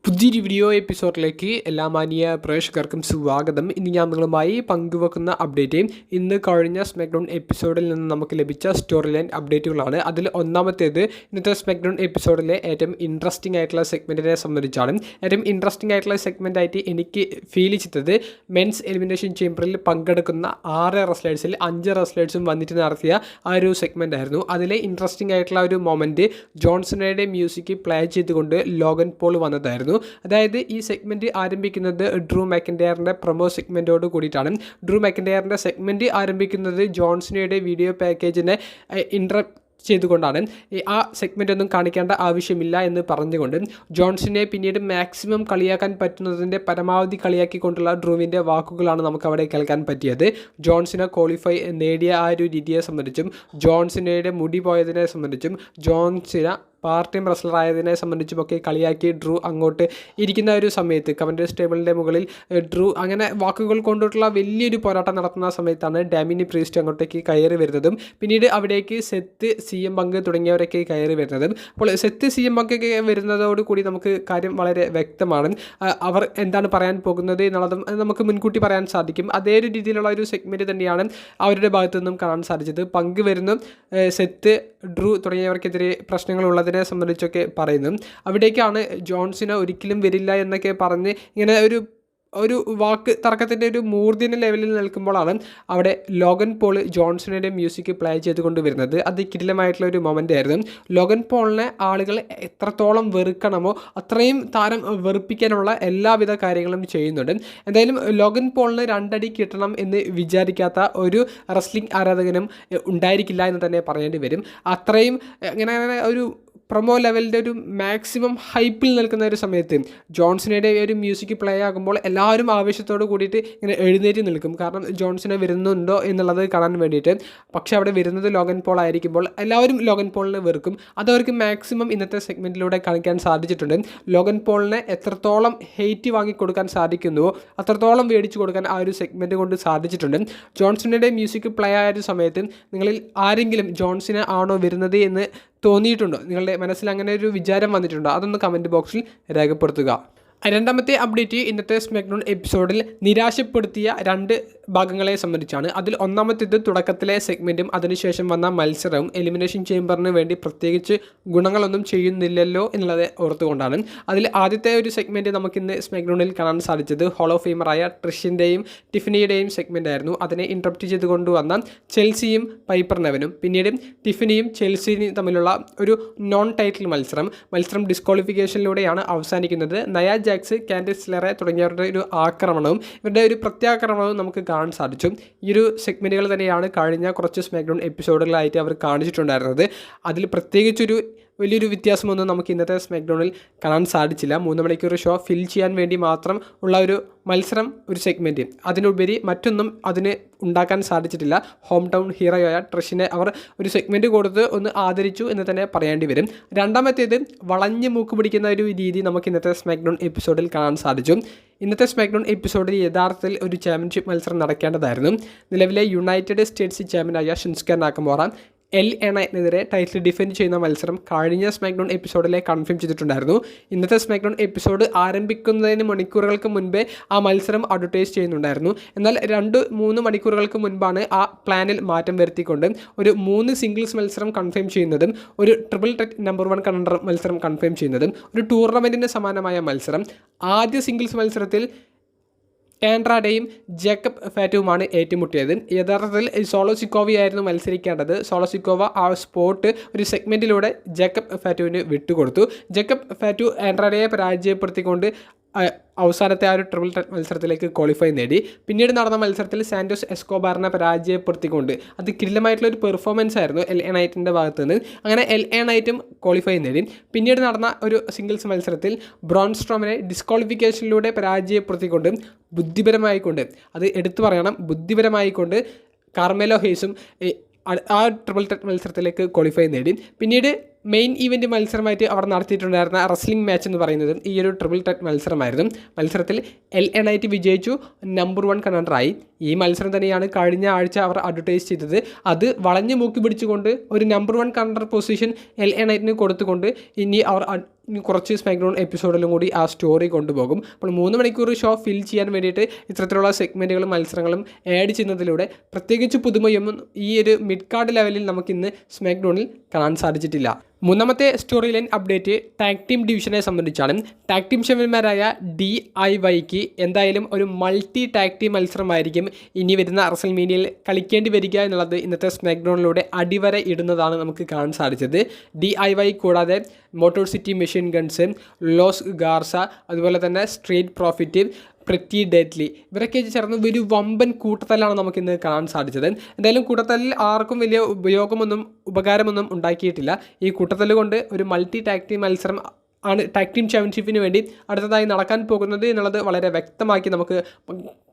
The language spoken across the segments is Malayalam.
പുതിയൊരു വീഡിയോ എപ്പിസോഡിലേക്ക് എല്ലാ മാന്യ പ്രേക്ഷകർക്കും സ്വാഗതം. ഇനി ഞാൻ നിങ്ങളുമായി പങ്കുവെക്കുന്ന അപ്ഡേറ്റ് ഇന്ന് കഴിഞ്ഞ സ്മാക്ഡൗൺ എപ്പിസോഡിൽ നിന്ന് നമുക്ക് ലഭിച്ച സ്റ്റോറി ലൈൻ അപ്ഡേറ്റുകളാണ്. അതിൽ ഒന്നാമത്തേത് ഇന്നത്തെ സ്മാക്ഡൗൺ എപ്പിസോഡിലെ ഏറ്റവും ഇൻട്രസ്റ്റിംഗ് ആയിട്ടുള്ള സെഗ്മെൻറ്റിനെ സംബന്ധിച്ചാണ്. ഏറ്റവും ഇൻട്രസ്റ്റിംഗ് ആയിട്ടുള്ള സെഗ്മെൻറ്റായിട്ട് എനിക്ക് ഫീൽ ചെയ്തത് മെൻസ് എലിമിനേഷൻ ചേംബറിൽ പങ്കെടുക്കുന്ന 6 റെസ്ലേഴ്സിൽ 5 റെസ്ലേഴ്സും വന്നിട്ട് നടത്തിയ ആ ഒരു സെഗ്മെൻ്റ് ആയിരുന്നു. അതിലെ ഇൻട്രസ്റ്റിംഗ് ആയിട്ടുള്ള ഒരു മൊമെൻറ്റ് ജോൺസണയുടെ മ്യൂസിക് പ്ലേ ചെയ്തുകൊണ്ട് ലോഗൻ പോൾ വന്നതായിരുന്നു. അതായത് ഈ സെഗ്മെൻറ്റ് ആരംഭിക്കുന്നത് ഡ്രൂ മാക്കിൻറ്റയറിൻ്റെ പ്രൊമോ സെഗ്മെൻറ്റോട് കൂടിയിട്ടാണ്. ഡ്രൂ മാക്കിൻറ്റയറിൻ്റെ സെഗ്മെൻറ്റ് ആരംഭിക്കുന്നത് ജോൺസണയുടെ വീഡിയോ പാക്കേജിനെ ചെയ്തുകൊണ്ടാണ്. ആ സെഗ്മെൻ്റ് ഒന്നും കാണിക്കേണ്ട ആവശ്യമില്ല എന്ന് പറഞ്ഞുകൊണ്ട് ജോൺസനെ പിന്നീട് മാക്സിമം കളിയാക്കാൻ പറ്റുന്നതിൻ്റെ പരമാവധി കളിയാക്കിക്കൊണ്ടുള്ള ഡ്രൂവിൻ്റെ വാക്കുകളാണ് നമുക്ക് അവിടെ കേൾക്കാൻ പറ്റിയത്. ജോൺസനെ ക്വാളിഫൈ നേടിയ ആ ഒരു രീതിയെ സംബന്ധിച്ചും ജോൺസനയുടെ മുടി പോയതിനെ സംബന്ധിച്ചും ജോൺസന പാർട്ട് ടൈം റെസ്ലർ ആയതിനെ സംബന്ധിച്ചുമൊക്കെ കളിയാക്കി ഡ്രൂ അങ്ങോട്ട് ഇരിക്കുന്ന ഒരു സമയത്ത് കമൻറ്റേഴ്സ് ടേബിളിൻ്റെ മുകളിൽ ഡ്രൂ അങ്ങനെ വാക്കുകൾ കൊണ്ടിട്ടുള്ള വലിയൊരു പോരാട്ടം നടത്തുന്ന സമയത്താണ് ഡാമിനി പ്രീസ്റ്റ് അങ്ങോട്ടേക്ക് കയറി വരുന്നതും പിന്നീട് അവിടേക്ക് സെത്ത് CM പങ്ക് തുടങ്ങിയവരൊക്കെ കയറി വരുന്നതും. അപ്പോൾ സെത്ത് CM പങ്കൊക്കെ വരുന്നതോടുകൂടി നമുക്ക് കാര്യം വളരെ വ്യക്തമാണ്. അവർ എന്താണ് പറയാൻ പോകുന്നത് എന്നുള്ളതും നമുക്ക് മുൻകൂട്ടി പറയാൻ സാധിക്കും. അതേ ഒരു രീതിയിലുള്ള ഒരു സെഗ്മെൻറ്റ് തന്നെയാണ് അവരുടെ ഭാഗത്തു നിന്നും കാണാൻ സാധിച്ചത്. പങ്ക് വരുന്നു സെത്ത് ഡ്രൂ തുടങ്ങിയവർക്കെതിരെ പ്രശ്നങ്ങളുള്ളത് സംബന്ധിച്ചൊക്കെ പറയുന്നു. അവിടേക്കാണ് ജോൺസന ഒരിക്കലും വരില്ല എന്നൊക്കെ പറഞ്ഞ് ഇങ്ങനെ ഒരു വാക്ക് തർക്കത്തിൻ്റെ ഒരു മൂർധന്യ ലെവലിൽ നിൽക്കുമ്പോഴാണ് അവിടെ ലോഗൻ പോൾ ജോൺസണയുടെ മ്യൂസിക് പ്ലേ ചെയ്തുകൊണ്ട് വരുന്നത്. അത് കിടിലമായിട്ടുള്ള ഒരു മൊമെൻ്റ് ആയിരുന്നു. ലോഗൻ പോളിനെ ആളുകൾ എത്രത്തോളം വെറുക്കണമോ അത്രയും താരം വെറുപ്പിക്കാനുള്ള എല്ലാവിധ കാര്യങ്ങളും ചെയ്യുന്നുണ്ട്. എന്തായാലും ലോഗൻ പോളിന് 2 അടി കിട്ടണം എന്ന് വിചാരിക്കാത്ത ഒരു റെസ്ലിംഗ് ആരാധകനും ഉണ്ടായിരിക്കില്ല എന്ന് തന്നെ പറയേണ്ടി വരും. അത്രയും അങ്ങനെ ഒരു പ്രൊമോ ലെവലിൻ്റെ ഒരു മാക്സിമം ഹൈപ്പിൽ നിൽക്കുന്ന ഒരു സമയത്ത് ജോൺസണയുടെ ഒരു മ്യൂസിക് പ്ലേ ആകുമ്പോൾ എല്ലാവരും ആവേശത്തോട് കൂടിയിട്ട് ഇങ്ങനെ എഴുന്നേറ്റ് നിൽക്കും. കാരണം ജോൺസനെ വരുന്നുണ്ടോ എന്നുള്ളത് കാണാൻ വേണ്ടിയിട്ട്. പക്ഷേ അവിടെ വരുന്നത് ലോഗൻ പോൾ ആയിരിക്കുമ്പോൾ എല്ലാവരും ലോഗൻ പോളിനെ വെറുക്കും. അതവർക്ക് മാക്സിമം ഇന്നത്തെ സെഗ്മെൻറ്റിലൂടെ കാണിക്കാൻ സാധിച്ചിട്ടുണ്ട്. ലോഗൻ പോളിനെ എത്രത്തോളം ഹെയ്റ്റ് വാങ്ങിക്കൊടുക്കാൻ സാധിക്കുന്നുവോ അത്രത്തോളം മേടിച്ചു കൊടുക്കാൻ ആ ഒരു സെഗ്മെൻറ്റ് കൊണ്ട് സാധിച്ചിട്ടുണ്ട്. ജോൺസണയുടെ മ്യൂസിക് പ്ലേ ആയ ഒരു സമയത്ത് നിങ്ങളിൽ ആരെങ്കിലും ജോൺസനെ ആണോ വരുന്നത് എന്ന് തോന്നിയിട്ടുണ്ടോ? നിങ്ങളുടെ മനസ്സിൽ അങ്ങനെ ഒരു വിചാരം വന്നിട്ടുണ്ടോ? അതൊന്ന് കമൻറ്റ് ബോക്സിൽ രേഖപ്പെടുത്തുക. രണ്ടാമത്തെ അപ്ഡേറ്റ് ഇന്നത്തെ സ്മാക്ഡൗൺ എപ്പിസോഡിൽ നിരാശപ്പെടുത്തിയ 2 ഭാഗങ്ങളെ സംബന്ധിച്ചാണ്. അതിൽ ഒന്നാമത്തേത് തുടക്കത്തിലെ സെഗ്മെൻറ്റും അതിനുശേഷം വന്ന മത്സരവും എലിമിനേഷൻ ചേംബറിന് വേണ്ടി പ്രത്യേകിച്ച് ഗുണങ്ങളൊന്നും ചെയ്യുന്നില്ലല്ലോ എന്നുള്ളത് ഓർത്തുകൊണ്ടാണ്. അതിൽ ആദ്യത്തെ ഒരു സെഗ്മെൻറ്റ് നമുക്കിന്ന് സ്മാക്ഡൗണിൽ കാണാൻ സാധിച്ചത് ഹോൾ ഓഫ് ഫെയിമറായ ട്രിഷിൻ്റെയും ടിഫിനിയുടെയും സെഗ്മെൻ്റ് ആയിരുന്നു. അതിനെ ഇൻറ്ററപ്റ്റ് ചെയ്തുകൊണ്ട് വന്ന ചെൽസിയും പൈപ്പർ നെവനും പിന്നീട് ടിഫിനിയും ചെൽസിയും തമ്മിലുള്ള ഒരു നോൺ ടൈറ്റിൽ മത്സരം ഡിസ്ക്വാളിഫിക്കേഷനിലൂടെയാണ് അവസാനിക്കുന്നത്. നയ ജാക്സ്, കാൻഡിസ് ലെറെ തുടങ്ങിയവരുടെ ഒരു ആക്രമണവും ഇവരുടെ ഒരു പ്രത്യാക്രമണവും നമുക്ക് കാണാൻ സാധിച്ചു. ഈ ഒരു സെഗ്മെൻറ്റുകൾ തന്നെയാണ് കഴിഞ്ഞ കുറച്ച് സ്മാക്ഡൗൺ എപ്പിസോഡുകളായിട്ട് അവർ കാണിച്ചിട്ടുണ്ടായിരുന്നത്. അതിൽ പ്രത്യേകിച്ചൊരു വലിയൊരു വ്യത്യാസമൊന്നും നമുക്ക് ഇന്നത്തെ സ്മാക്ഡൗണിൽ കാണാൻ സാധിച്ചില്ല. 3 മണിക്കൂർ ഷോ ഫിൽ ചെയ്യാൻ വേണ്ടി മാത്രം ഉള്ള ഒരു മത്സരം, ഒരു സെഗ്മെൻറ്റ്. അതിനുപരി മറ്റൊന്നും അതിന് ഉണ്ടാക്കാൻ സാധിച്ചിട്ടില്ല. ഹോം ടൗൺ ഹീറോയായ ട്രിഷിനെ അവർ ഒരു സെഗ്മെൻറ്റ് കൊടുത്ത് ഒന്ന് ആദരിച്ചു എന്ന് തന്നെ പറയേണ്ടി വരും. രണ്ടാമത്തേത് വളഞ്ഞ് മൂക്ക് പിടിക്കുന്ന ഒരു രീതി നമുക്ക് ഇന്നത്തെ സ്മാക്ഡൗൺ എപ്പിസോഡിൽ കാണാൻ സാധിച്ചു. ഇന്നത്തെ സ്മാക്ഡൗൺ എപ്പിസോഡിൽ യഥാർത്ഥത്തിൽ ഒരു ചാമ്പ്യൻഷിപ്പ് മത്സരം നടക്കേണ്ടതായിരുന്നു. നിലവിലെ യുണൈറ്റഡ് സ്റ്റേറ്റ്സ് ചാമ്പ്യനായ ഷിൻസ്കെ നാക്കമോറ LA ടൈറ്റിൽ ഡിഫെൻഡ് ചെയ്യുന്ന മത്സരം കഴിഞ്ഞ സ്മാക്ഡൗൺ എപ്പിസോഡിലെ കൺഫേം ചെയ്തിട്ടുണ്ടായിരുന്നു. ഇന്നത്തെ സ്മാക്ഡൗൺ എപ്പിസോഡ് ആരംഭിക്കുന്നതിന് മണിക്കൂറുകൾക്ക് മുൻപേ ആ മത്സരം അഡ്വർടൈസ് ചെയ്യുന്നുണ്ടായിരുന്നു. എന്നാൽ 2-3 മണിക്കൂറുകൾക്ക് മുൻപാണ് ആ പ്ലാനിൽ മാറ്റം വരുത്തിക്കൊണ്ട് ഒരു 3 സിംഗിൾസ് മത്സരം കൺഫേം ചെയ്യുന്നതും ഒരു ട്രിപ്പിൾ ടെറ്റ് നമ്പർ 1 കണ്ടർ മത്സരം കൺഫേം ചെയ്യുന്നതും ഒരു ടൂർണമെൻറ്റിന് സമാനമായ മത്സരം. ആദ്യ സിംഗിൾസ് മത്സരത്തിൽ ആൻഡ്രാഡയും ജേക്കബ് ഫാറ്റുവുമാണ് ഏറ്റുമുട്ടിയത്. യഥാർത്ഥത്തിൽ സോളോ സിക്കോവയായിരുന്നു മത്സരിക്കേണ്ടത്. സോളോ സിക്കോവ ആ സ്പോട്ട് ഒരു സെഗ്മെൻറ്റിലൂടെ ജേക്കബ് ഫാറ്റുവിന് വിട്ടുകൊടുത്തു. ജേക്കബ് ഫാറ്റു ആൻഡ്രാഡയെ പരാജയപ്പെടുത്തിക്കൊണ്ട് അവസാനത്തെ ആ ഒരു ട്രിപ്പിൾ ടെറ്റ് മത്സരത്തിലേക്ക് ക്വാളിഫൈ നേടി. പിന്നീട് നടന്ന മത്സരത്തിൽ സാന്റോസ് എസ്കോബാറിനെ പരാജയപ്പെടുത്തിക്കൊണ്ട് അത് കിടിലമായിട്ടുള്ളൊരു പെർഫോമൻസ് ആയിരുന്നു LA നൈറ്റിൻ്റെ ഭാഗത്ത് നിന്ന്. അങ്ങനെ LA നൈറ്റും ക്വാളിഫൈ നേടി. പിന്നീട് നടന്ന ഒരു സിംഗിൾസ് മത്സരത്തിൽ ബ്രോൺ സ്ട്രോമിനെ ഡിസ്ക്വാളിഫിക്കേഷനിലൂടെ പരാജയപ്പെടുത്തിക്കൊണ്ട് ബുദ്ധിപരമായിക്കൊണ്ട്, അത് എടുത്തു പറയണം, ബുദ്ധിപരമായിക്കൊണ്ട് കാർമെലോ ഹെയ്സും ആ ട്രിപ്പിൾ ടെറ്റ് മത്സരത്തിലേക്ക് ക്വാളിഫൈ നേടി. പിന്നീട് മെയിൻ ഈവൻറ്റ് മത്സരമായിട്ട് അവർ നടത്തിയിട്ടുണ്ടായിരുന്ന റെസ്ലിംഗ് മാച്ച് എന്ന് പറയുന്നത് ഈ ഒരു ട്രിപ്പിൾ ടെറ്റ് മത്സരമായിരുന്നു. മത്സരത്തിൽ LA നൈറ്റ് വിജയിച്ചു, നമ്പർ 1 കണ്ടൻഡറായി. ഈ മത്സരം തന്നെയാണ് കഴിഞ്ഞ ആഴ്ച അവർ അഡ്വർടൈസ് ചെയ്തത്. അത് വളഞ്ഞു മൂക്കി പിടിച്ചുകൊണ്ട് ഒരു നമ്പർ 1 കണ്ടൻഡർ പൊസിഷൻ LA നൈറ്റിന് കൊടുത്തുകൊണ്ട് ഇനി അവർ കുറച്ച് സ്മാക്ഡൗൺ എപ്പിസോഡിലും കൂടി ആ സ്റ്റോറി കൊണ്ടുപോകും. അപ്പോൾ 3 മണിക്കൂർ ഷോ ഫിൽ ചെയ്യാൻ വേണ്ടിയിട്ട് ഇത്തരത്തിലുള്ള സെഗ്മെൻറ്റുകളും മത്സരങ്ങളും ആഡ് ചെയ്യുന്നതിലൂടെ പ്രത്യേകിച്ച് പുതുമയൊന്നും ഈ ഒരു മിഡ് കാർഡ് ലെവലിൽ നമുക്കിന്ന് സ്മാക്ഡൗണിൽ കാണാൻ സാധിച്ചിട്ടില്ല. മൂന്നാമത്തെ story line update tag team ഡിവിഷനെ സംബന്ധിച്ചാണ്. ടാഗ് ടീം ചാമ്പ്യന്മാരായ DIYക്ക് എന്തായാലും ഒരു മൾട്ടി ടാഗ് ടീം മത്സരമായിരിക്കും ഇനി വരുന്ന റസൽമേനിയയിൽ കളിക്കേണ്ടി വരിക എന്നുള്ളത് ഇന്നത്തെ സ്മാക്ഡൗണിലൂടെ അടിവര ഇടുന്നതാണ് നമുക്ക് കാണാൻ സാധിച്ചത്. DIY കൂടാതെ Motor City Machine Guns, Los Garza, അതുപോലെ തന്നെ സ്ട്രീറ്റ് പ്രോഫിറ്റ്, പ്രിറ്റി ഡെഡ്ലി ഇവരൊക്കെ ചേർന്ന് ഒരു വമ്പൻ കൂട്ടത്തല്ലാണ് നമുക്കിന്ന് കാണാൻ സാധിച്ചത്. എന്തായാലും കൂട്ടത്തല്ലിൽ ആർക്കും വലിയ ഉപകാരമൊന്നും ഉണ്ടാക്കിയിട്ടില്ല. ഈ കൂട്ടത്തല്ല് കൊണ്ട് ഒരു മൾട്ടി ടാഗ് ടീം മത്സരം ആണ് ടാഗ് ടീം ചാമ്പ്യൻഷിപ്പിന് വേണ്ടി അടുത്തതായി നടക്കാൻ പോകുന്നത് എന്നുള്ളത് വളരെ വ്യക്തമാക്കി നമുക്ക്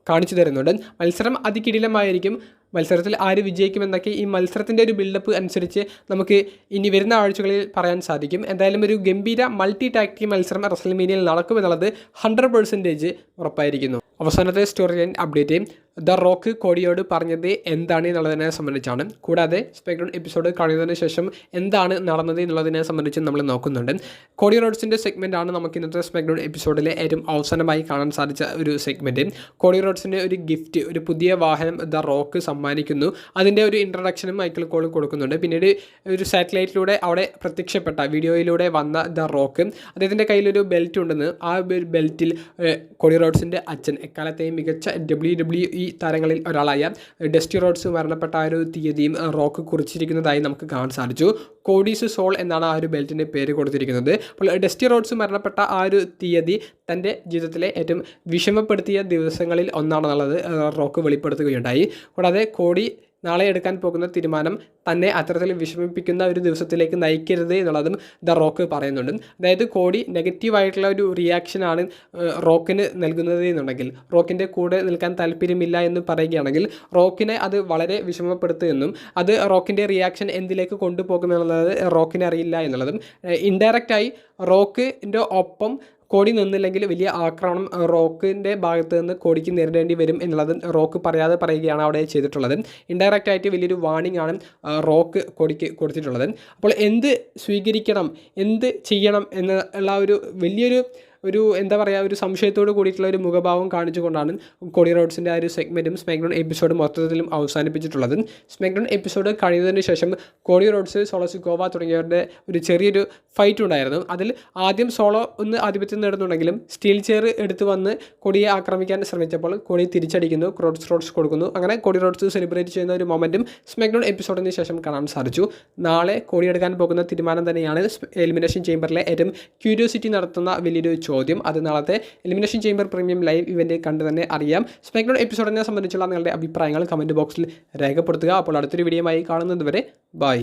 കാണിച്ചു തരുന്നുണ്ട്. മത്സരം അതികിടിലമായിരിക്കും. മത്സരത്തിൽ ആര് വിജയിക്കുമെന്നൊക്കെ ഈ മത്സരത്തിൻ്റെ ഒരു ബിൽഡപ്പ് അനുസരിച്ച് നമുക്ക് ഇനി വരുന്ന ആഴ്ചകളിൽ പറയാൻ സാധിക്കും. എന്തായാലും ഒരു ഗംഭീര മൾട്ടി ടാഗ് ടീം മത്സരം റസൽമേനിയയിൽ നടക്കുമെന്നുള്ളത് 100% ഉറപ്പായിരിക്കുന്നു. അവസാനത്തെ story line update the Rock കോഡിയോട് പറഞ്ഞത് എന്താണ് എന്നുള്ളതിനെ സംബന്ധിച്ചാണ്. കൂടാതെ സ്മാക്ഡൗൺ എപ്പിസോഡ് കഴിയുന്നതിന് ശേഷം എന്താണ് നടന്നത് എന്നുള്ളതിനെ സംബന്ധിച്ച് നമ്മൾ നോക്കുന്നുണ്ട്. കോഡി റോഡ്സിൻ്റെ സെഗ്മെൻറ്റാണ് നമുക്ക് ഇന്നത്തെ സ്മാക്ഡൗൺ എപ്പിസോഡിലെ ഏറ്റവും അവസാനമായി കാണാൻ സാധിച്ച ഒരു സെഗ്മെൻറ്റ്. കോഡി റോഡ്സിന് ഒരു ഗിഫ്റ്റ്, ഒരു പുതിയ വാഹനം ദ റോക്ക് സമ്മാനിക്കുന്നു. അതിൻ്റെ ഒരു ഇൻട്രഡക്ഷനും മൈക്കിൾ കോൾ കൊടുക്കുന്നുണ്ട്. പിന്നീട് ഒരു സാറ്റലൈറ്റിലൂടെ അവിടെ പ്രത്യക്ഷപ്പെട്ട വീഡിയോയിലൂടെ വന്ന ദ റോക്ക് അദ്ദേഹത്തിൻ്റെ കയ്യിലൊരു ബെൽറ്റ് ഉണ്ടെന്ന്. ആ ബെൽറ്റിൽ കോഡി റോഡ്സിൻ്റെ അച്ഛൻ, എക്കാലത്തെയും മികച്ച WWE താരങ്ങളിൽ ഒരാളായ ഡസ്റ്റി റോഡ്സ് മരണപ്പെട്ട ആ ഒരു തീയതിയും റോക്ക് കുറിച്ചിരിക്കുന്നതായി നമുക്ക് കാണാൻ സാധിച്ചു. കോഡീസ് സോൾ എന്നാണ് ആ ഒരു ബെൽറ്റിൻ്റെ പേര് കൊടുത്തിരിക്കുന്നത്. അപ്പോൾ ഡസ്റ്റി റോഡ്സ് മരണപ്പെട്ട ആ ഒരു തീയതി തൻ്റെ ജീവിതത്തിലെ ഏറ്റവും വിഷമപ്പെടുത്തിയ ദിവസങ്ങളിൽ ഒന്നാണെന്നുള്ളത് റോക്ക് വെളിപ്പെടുത്തുകയുണ്ടായി. കൂടാതെ കോഡി നാളെ എടുക്കാൻ പോകുന്ന തീരുമാനം തന്നെ അത്തരത്തിൽ വിഷമിപ്പിക്കുന്ന ഒരു ദിവസത്തിലേക്ക് നയിക്കരുത് എന്നുള്ളതും ദ റോക്ക് പറയുന്നുണ്ട്. അതായത് കോഡി നെഗറ്റീവായിട്ടുള്ള ഒരു റിയാക്ഷനാണ് റോക്കിന് നൽകുന്നത് എന്നുണ്ടെങ്കിൽ, റോക്കിൻ്റെ കൂടെ നിൽക്കാൻ താല്പര്യമില്ല എന്ന് പറയുകയാണെങ്കിൽ റോക്കിനെ അത് വളരെ വിഷമപ്പെടുത്തുമെന്നും അത് റോക്കിൻ്റെ റിയാക്ഷൻ എന്തിലേക്ക് കൊണ്ടുപോകുമെന്നുള്ളത് റോക്കിനെ അറിയില്ല എന്നുള്ളതും, ഇൻഡയറക്റ്റായി റോക്കിൻ്റെ ഒപ്പം കോഡി നിന്നില്ലെങ്കിൽ വലിയ ആക്രമണം റോക്കിൻ്റെ ഭാഗത്ത് നിന്ന് കോഡിക്ക് നേരിടേണ്ടി വരും എന്നുള്ളത് റോക്ക് പറയാതെ പറയുകയാണ് അവിടെ ചെയ്തിട്ടുള്ളത്. ഇൻഡയറക്റ്റ് ആയിട്ട് വലിയൊരു വാർണിംഗ് ആണ് റോക്ക് കോഡിക്ക് കൊടുത്തിട്ടുള്ളത്. അപ്പോൾ എന്ത് സ്വീകരിക്കണം, എന്ത് ചെയ്യണം എന്നുള്ള ഒരു വലിയൊരു എന്താ പറയുക, ഒരു സംശയത്തോട് കൂടിയിട്ടുള്ള ഒരു മുഖഭാവം കാണിച്ചുകൊണ്ടാണ് കോഡി റോഡ്സിൻ്റെ ആ ഒരു സെഗ്മെൻറ്റും സ്മാക്ഡൗൺ എപ്പിസോഡും മൊത്തത്തിലും അവസാനിപ്പിച്ചിട്ടുള്ളത്. സ്മാക്ഡൗൺ എപ്പിസോഡ് കഴിയുന്നതിന് ശേഷം കോഡി റോഡ്സ്, സോളോ സിക്കോവ തുടങ്ങിയവരുടെ ഒരു ചെറിയൊരു ഫൈറ്റ് ഉണ്ടായിരുന്നു. അതിൽ ആദ്യം സോളോ ഒന്ന് ആധിപത്യം നേടുന്നുണ്ടെങ്കിലും സ്റ്റീൽ ചെയർ എടുത്ത് വന്ന് കോഡിയെ ആക്രമിക്കാൻ ശ്രമിച്ചപ്പോൾ കോഡി തിരിച്ചടിക്കുന്നു, റോഡ്സ് കൊടുക്കുന്നു. അങ്ങനെ കോഡി റോഡ്സ് സെലിബ്രേറ്റ് ചെയ്യുന്ന ഒരു മൊമെൻറ്റും സ്മാക്ഡൗൺ എപ്പിസോഡിന് ശേഷം കാണാൻ സാധിച്ചു. നാളെ കോഡി എടുക്കാൻ പോകുന്ന തീരുമാനം തന്നെയാണ് എലിമിനേഷൻ ചേംബറിലെ ഏറ്റവും ക്യൂരിയോസിറ്റി നടത്തുന്ന വലിയൊരു ചോദ്യം. അത് നാളത്തെ elimination chamber premium live event കണ്ട് തന്നെ അറിയാം. സ്മാക്ഡൗൺ എപ്പിസോഡിനെ സംബന്ധിച്ചുള്ള നിങ്ങളുടെ അഭിപ്രായങ്ങൾ കമൻറ്റ് ബോക്സിൽ രേഖപ്പെടുത്തുക. അപ്പോൾ അടുത്തൊരു വീഡിയോയുമായി കാണുന്നത് വരെ ബൈ.